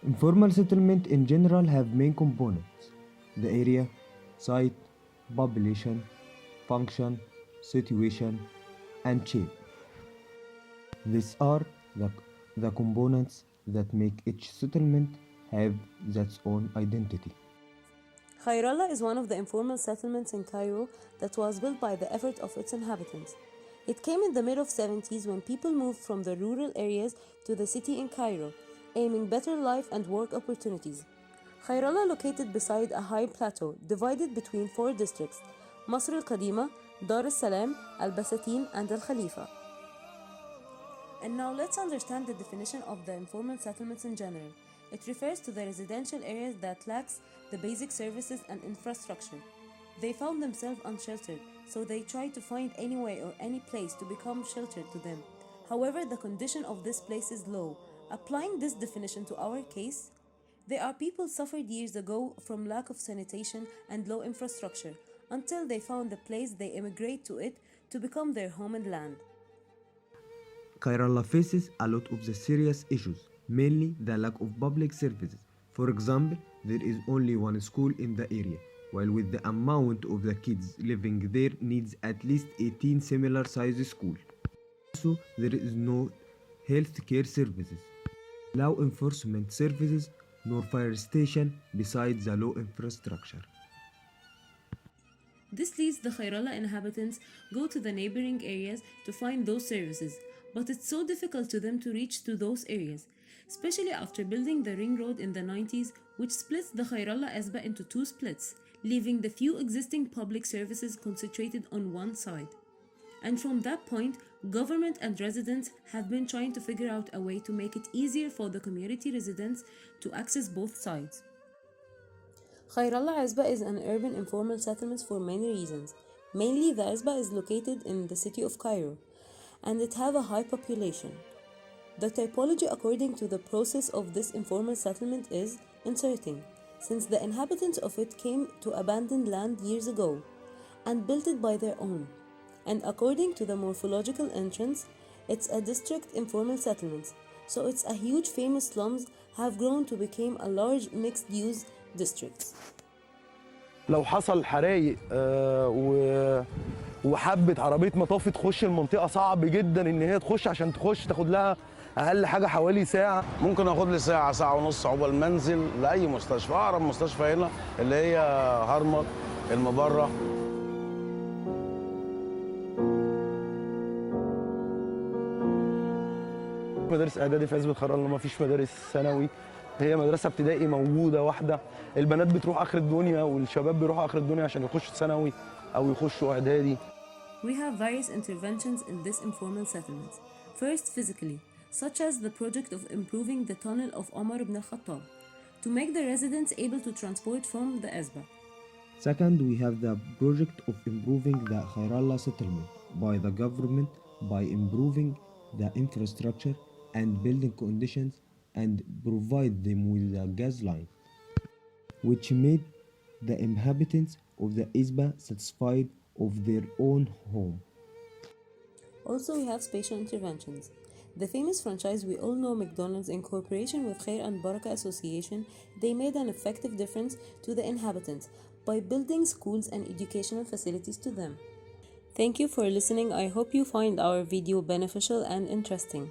Informal settlement in general have main components: the area, site, population, function, situation, and shape. These are the, the components that make each settlement have its own identity. Khairallah is one of the informal settlements in Cairo that was built by the effort of its inhabitants. It came in the mid-70s when people moved from the rural areas to the city in Cairo, aiming better life and work opportunities. Khairallah located beside a high plateau divided between four districts: Masr al-Qadima, Dar es-Salam, Al-Basatin, and Al-Khalifa. And now let's understand the definition of the informal settlements in general. It refers to the residential areas that lacks the basic services and infrastructure. They found themselves unsheltered, so they tried to find any way or any place to become sheltered to them. However, the condition of this place is low. Applying this definition to our case, there are people suffered years ago from lack of sanitation and low infrastructure until they found the place they immigrate to it to become their home and land. Khairallah faces a lot of the serious issues, mainly the lack of public services. For example, there is only one school in the area, while with the amount of the kids living there needs at least 18 similar sized schools. Also, there is no health care services, law enforcement services, nor fire station besides the low infrastructure. This leads the Khairallah inhabitants go to the neighboring areas to find those services, but it's so difficult to them to reach to those areas, especially after building the ring road in the 90s, which splits the Khairallah Esba into two splits, leaving the few existing public services concentrated on one side. And from that point, government and residents have been trying to figure out a way to make it easier for the community residents to access both sides. Khairallah Esba is an urban informal settlement for many reasons. Mainly, the Esba is located in the city of Cairo, and it have a high population. The typology according to the process of this informal settlement is inserting, since the inhabitants of it came to abandoned land years ago and built it by their own. And according to the morphological entrance, it's a district informal settlement, so it's a huge famous slums have grown to become a large mixed-use districts. لو حصل حرايق وحبت عربيه مطافي تخش المنطقه، صعب جدا ان هي تخش، عشان تخش تاخد لها اقل حاجه حوالي ساعه. ممكن اخد لي ساعه، ساعه ونص عقبال ما انزل لاي مستشفى. اقرب مستشفى هنا اللي هي هرمل المبره. مدارس اعدادي في عزبة خيرالله، ما فيش مدارس ثانوي، هي مدرسه ابتدائي موجوده واحده. البنات بتروح اخر الدنيا والشباب بيروحوا اخر الدنيا عشان يخشوا ثانوي او يخشوا اعدادي. We have various interventions in this informal settlement. First, physically, such as the project of improving the tunnel of Omar ibn al-Khattab to make the residents able to transport from the Esba. Second, we have the project of improving the Khairallah settlement by the government by improving the infrastructure and building conditions and provide them with a gas line, which made the inhabitants of the Esba satisfied of their own home. Also, we have spatial interventions. The famous franchise we all know, McDonald's, in cooperation with Khair and Baraka Association, they made an effective difference to the inhabitants by building schools and educational facilities to them. Thank you for listening. I hope you find our video beneficial and interesting.